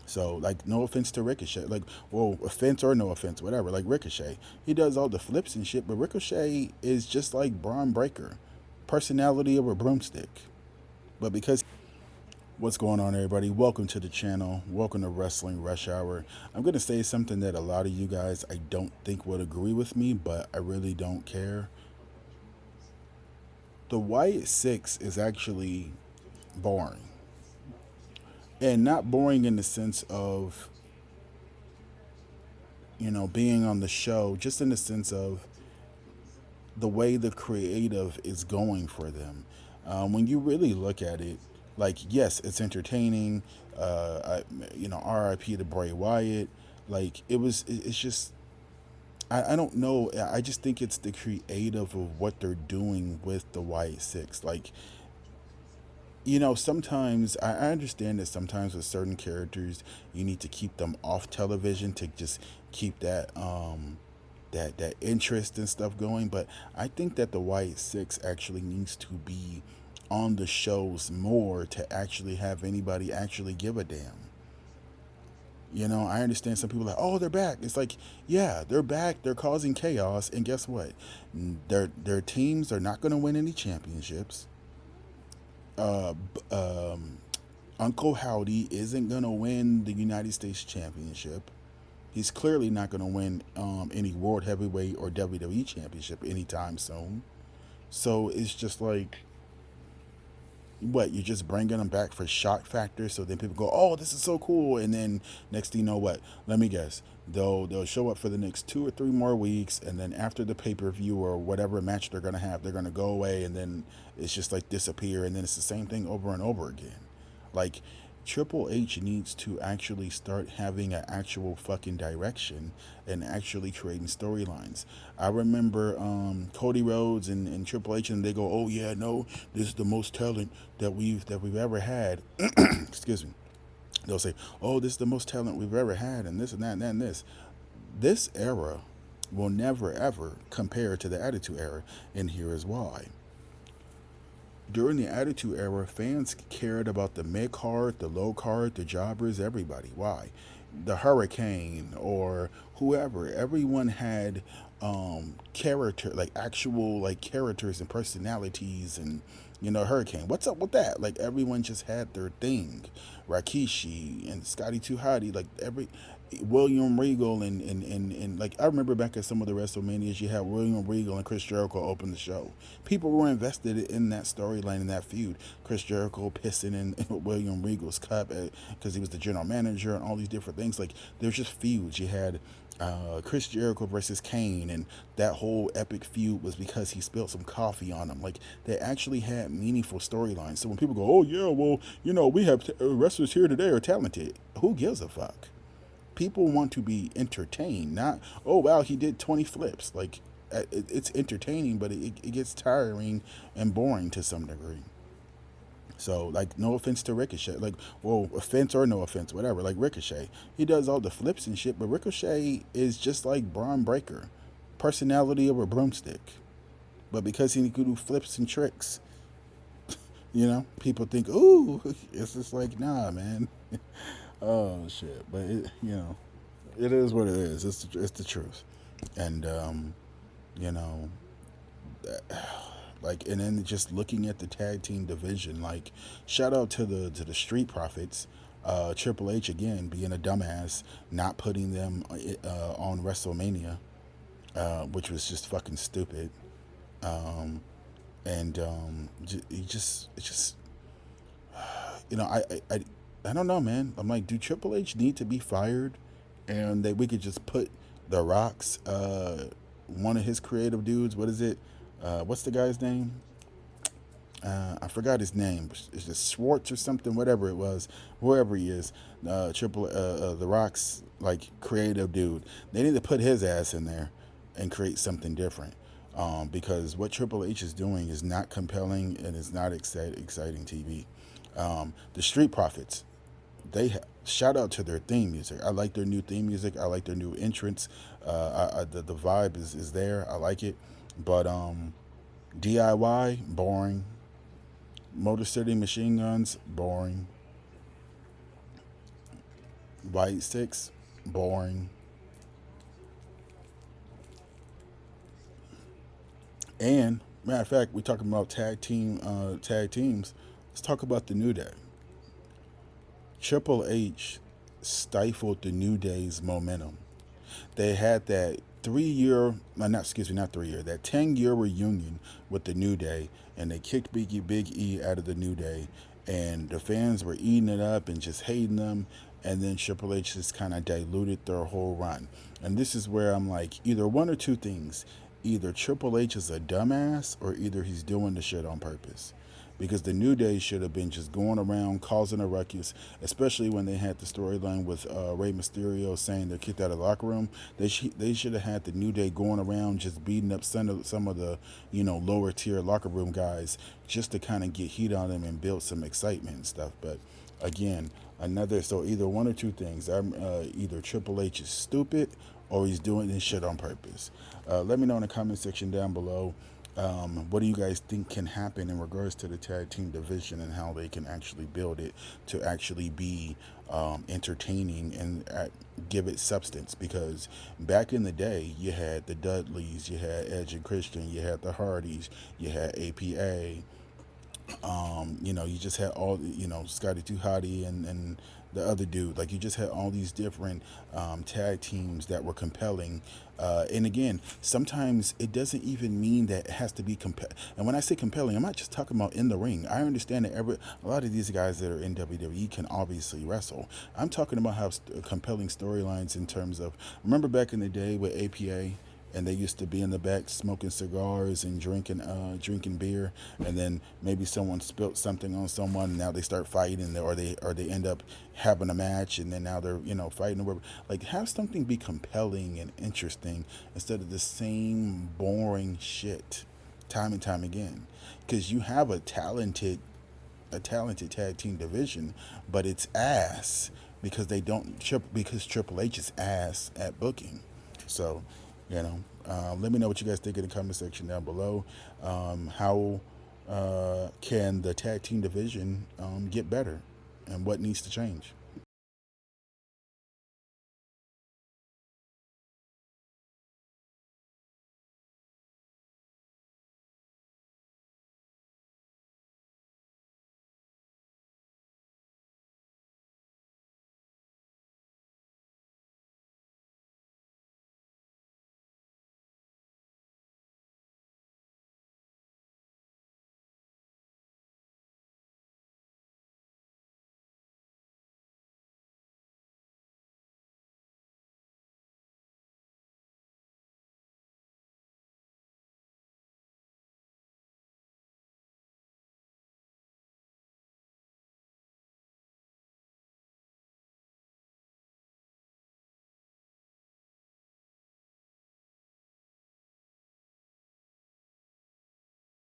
So, like, no offense to Ricochet. Like, well, offense or no offense, whatever. Like, Ricochet. He does all the flips and shit, but Ricochet is just like Bron Breakker. Personality of a broomstick. But because. What's going on, everybody? Welcome to the channel. Welcome to Wrestling Rush Hour. I'm going to say something that a lot of you guys I don't think would agree with me, but I really don't care. The Wyatt Six is actually boring. And not boring in the sense of, being on the show, just in the sense of the way the creative is going for them. When you really look at it, like, yes, it's entertaining. R.I.P. to Bray Wyatt. Like, it's just, I don't know. I just think it's the creative of what they're doing with the Wyatt Six. Like, sometimes I understand that sometimes with certain characters, you need to keep them off television to just keep that interest and stuff going. But I think that the White Six actually needs to be on the shows more to actually have anybody actually give a damn. I understand some people are like, oh, they're back. It's like, yeah, they're back. They're causing chaos, and guess what? Their teams are not going to win any championships. Uh, Uncle Howdy isn't going to win the United States Championship. He's clearly not going to win any World Heavyweight or WWE Championship anytime soon. So it's just like, what, you're just bringing them back for shock factor, so then people go, oh, this is so cool, and then next thing you know, what? Let me guess. They'll show up for the next 2 or 3 more weeks, and then after the pay-per-view or whatever match they're gonna have, they're gonna go away, and then it's just like disappear, and then it's the same thing over and over again. Like, Triple H needs to actually start having an actual fucking direction and actually creating storylines. I remember Cody Rhodes and Triple H, and they go, "Oh yeah, no, this is the most talent that we've ever had." Excuse me. They'll say, "Oh, this is the most talent we've ever had," and this and that and that and this. This era will never ever compare to the Attitude Era, and here is why. During the Attitude Era, fans cared about the mid card, the low card, the jobbers, everybody. Why? The Hurricane or whoever, everyone had character, like actual like characters and personalities, and Hurricane. What's up with that? Like, everyone just had their thing. Rikishi and Scotty 2 Hotty, like every William Regal and like, I remember back at some of the WrestleManias, you had William Regal and Chris Jericho open the show. People were invested in that storyline, in that feud. Chris Jericho pissing in William Regal's cup because he was the general manager and all these different things. Like, there's just feuds. You had Chris Jericho versus Kane, and that whole epic feud was because he spilled some coffee on him. Like, they actually had meaningful storylines. So when people go, oh yeah, well, we have wrestlers here today are talented. Who gives a fuck? People want to be entertained, not, oh wow, he did 20 flips. Like, it's entertaining, but it gets tiring and boring to some degree. So, like, no offense to Ricochet. Like, well, offense or no offense, whatever. Like, Ricochet. He does all the flips and shit, but Ricochet is just like Bron Breakker. Personality of a broomstick. But because he can do flips and tricks, people think, ooh, it's just like, nah, man. Oh, shit. But, it is what it is. It's the truth. And, you know, like, and then just looking at the tag team division, like, shout out to the Street Profits. Triple H again being a dumbass, not putting them on WrestleMania, which was just fucking stupid. Um, and he just it's just I don't know, man. I'm like, do Triple H need to be fired, and that we could just put the Rock's one of his creative dudes. What is it? What's the guy's name? I forgot his name. It's just Schwartz or something, whatever it was, whoever he is. The Rock's like creative dude. They need to put his ass in there and create something different. Because what Triple H is doing is not compelling and is not exciting TV. The Street Profits, shout out to their theme music. I like their new theme music. I like their new entrance. The vibe is there. I like it, but DIY boring. Motor City Machine Guns boring. White six, boring. And matter of fact, we talking about tag teams. Let's talk about the New Day. Triple H stifled the New Day's momentum. They had that 3 year, not excuse me, not 3 year, that 10 year reunion with the New Day, and they kicked Big E out of the New Day, and the fans were eating it up and just hating them. And then Triple H just kind of diluted their whole run. And this is where I'm like, either one or two things. Either Triple H is a dumbass, or either he's doing the shit on purpose, because the New Day should have been just going around causing a ruckus, especially when they had the storyline with Rey Mysterio saying they're kicked out of the locker room. They should have had the New Day going around just beating up some of the lower tier locker room guys, just to kind of get heat on them and build some excitement and stuff. But again, another, so either one or two things. Either Triple H is stupid, or he's doing this shit on purpose. Let me know in the comment section down below. What do you guys think can happen in regards to the tag team division, and how they can actually build it to actually be entertaining and give it substance? Because back in the day, you had the Dudleys, you had Edge and Christian, you had the Hardys, you had APA. You just had all, Scotty Too Hottie and the other dude. Like, you just had all these different tag teams that were compelling. And again, sometimes it doesn't even mean that it has to be And when I say compelling, I'm not just talking about in the ring. I understand that a lot of these guys that are in WWE can obviously wrestle. I'm talking about how compelling storylines in terms of, remember back in the day with APA, and they used to be in the back smoking cigars and drinking beer, and then maybe someone spilt something on someone, and now they start fighting, or they end up having a match, and then now they're fighting or whatever. Like, have something be compelling and interesting instead of the same boring shit time and time again. Because you have a talented tag team division, but it's ass because they don't because Triple H is ass at booking. So, let me know what you guys think in the comment section down below. How can the tag team division get better, and what needs to change?